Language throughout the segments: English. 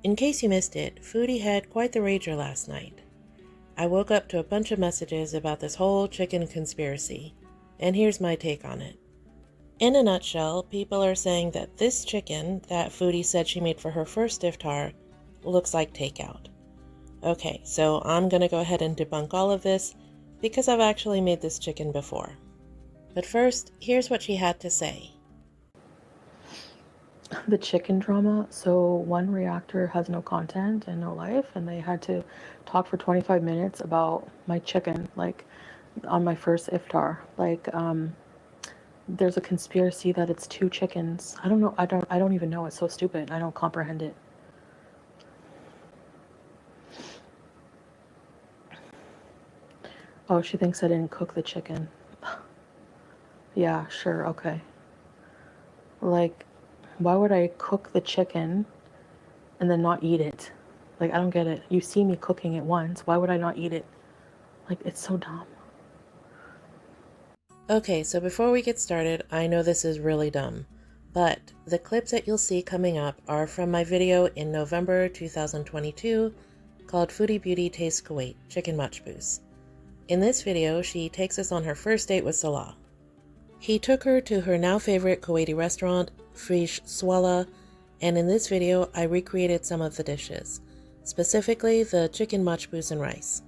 In case you missed it, Foodie had quite the rager last night. I woke up to a bunch of messages about this whole chicken conspiracy, and here's my take on it. In a nutshell, people are saying that this chicken that Foodie said she made for her first iftar looks like takeout. Okay, so I'm gonna go ahead and debunk all of this because I've actually made this chicken before. But first, here's what she had to say. The chicken drama. So one reactor has no content and no life, and they had to talk for 25 minutes about my chicken, like on my first iftar. There's a conspiracy that it's two chickens. I don't know. I don't even know. It's so stupid. I don't comprehend it. Oh, she thinks I didn't cook the chicken. Yeah, sure, okay. Like, why would I cook the chicken and then not eat it? Like, I don't get it. You see me cooking it once. Why would I not eat it? Like, it's so dumb. Okay, so before we get started, I know this is really dumb, but the clips that you'll see coming up are from my video in November 2022 called Foodie Beauty Tastes Kuwait Chicken Machbous. In this video, she takes us on her first date with Salah. He took her to her now favorite Kuwaiti restaurant, Frish Swala, and in this video, I recreated some of the dishes, specifically the chicken machbous and rice.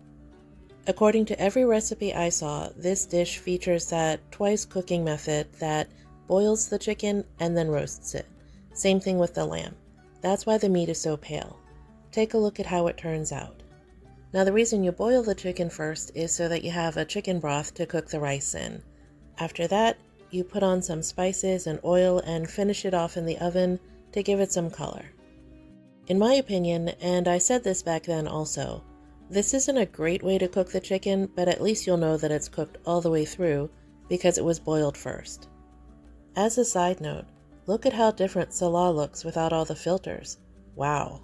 According to every recipe I saw, this dish features that twice cooking method that boils the chicken and then roasts it. Same thing with the lamb. That's why the meat is so pale. Take a look at how it turns out. Now the reason you boil the chicken first is so that you have a chicken broth to cook the rice in. After that, you put on some spices and oil and finish it off in the oven to give it some color. In my opinion, and I said this back then also, this isn't a great way to cook the chicken, but at least you'll know that it's cooked all the way through because it was boiled first. As a side note, look at how different Salah looks without all the filters. Wow.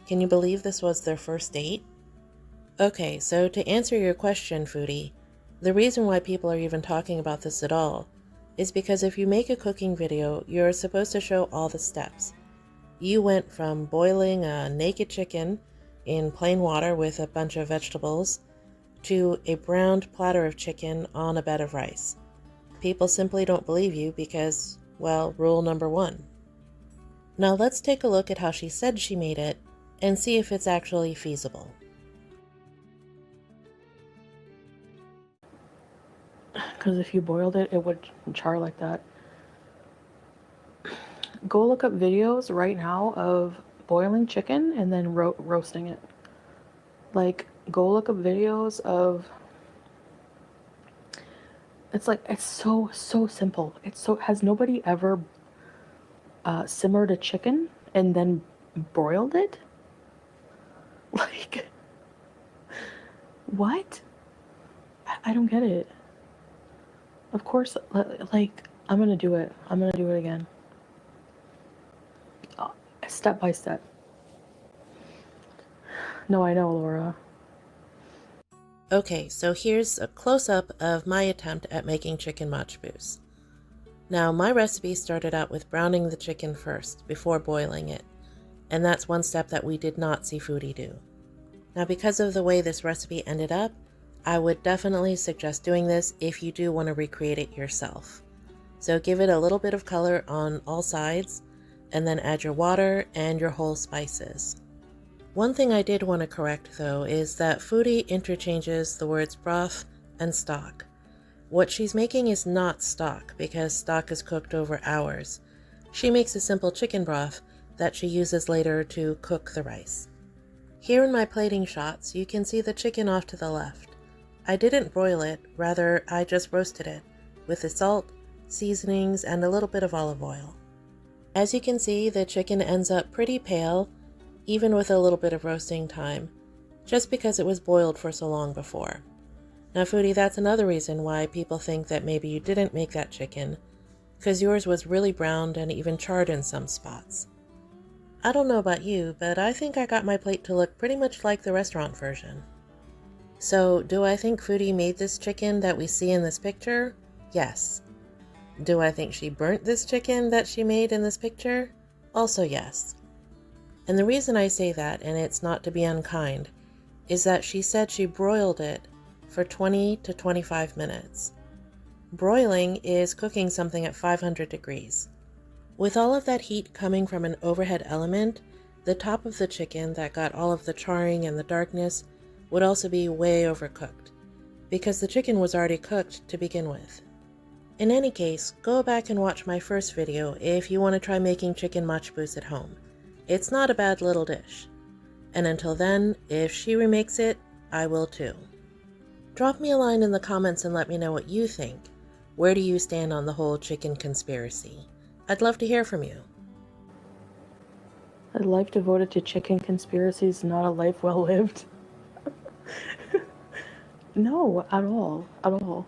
Can you believe this was their first date? Okay, so to answer your question, Foodie, the reason why people are even talking about this at all is because if you make a cooking video, you're supposed to show all the steps. You went from boiling a naked chicken in plain water with a bunch of vegetables to a browned platter of chicken on a bed of rice. People simply don't believe you because, well, rule number 1. Now let's take a look at how she said she made it and see if it's actually feasible. Because if you boiled it, it would char like that. Go look up videos right now of boiling chicken and then roasting it. Like, go look up videos of... It's so simple. Has nobody ever simmered a chicken and then broiled it? Like, what? I don't get it. Of course, like, I'm gonna do it. I'm gonna do it again. Step by step. No, I know, Laura. Okay, so here's a close-up of my attempt at making chicken machbous. Now, my recipe started out with browning the chicken first, before boiling it, and that's one step that we did not see Foodie do. Now, because of the way this recipe ended up, I would definitely suggest doing this if you do want to recreate it yourself. So give it a little bit of color on all sides, and then add your water and your whole spices. One thing I did want to correct though is that Foodie interchanges the words broth and stock. What she's making is not stock because stock is cooked over hours. She makes a simple chicken broth that she uses later to cook the rice. Here in my plating shots, you can see the chicken off to the left. I didn't broil it, rather I just roasted it with the salt, seasonings, and a little bit of olive oil. As you can see, the chicken ends up pretty pale, even with a little bit of roasting time, just because it was boiled for so long before. Now Foodie, that's another reason why people think that maybe you didn't make that chicken, because yours was really browned and even charred in some spots. I don't know about you, but I think I got my plate to look pretty much like the restaurant version. So, do I think Foodie made this chicken that we see in this picture? Yes. Do I think she burnt this chicken that she made in this picture? Also yes. And the reason I say that, and it's not to be unkind, is that she said she broiled it for 20 to 25 minutes. Broiling is cooking something at 500 degrees. With all of that heat coming from an overhead element, the top of the chicken that got all of the charring and the darkness would also be way overcooked, because the chicken was already cooked to begin with. In any case, go back and watch my first video if you want to try making chicken machbous at home. It's not a bad little dish. And until then, if she remakes it, I will too. Drop me a line in the comments and let me know what you think. Where do you stand on the whole chicken conspiracy? I'd love to hear from you. A life devoted to chicken conspiracies is not a life well lived. No, at all. At all.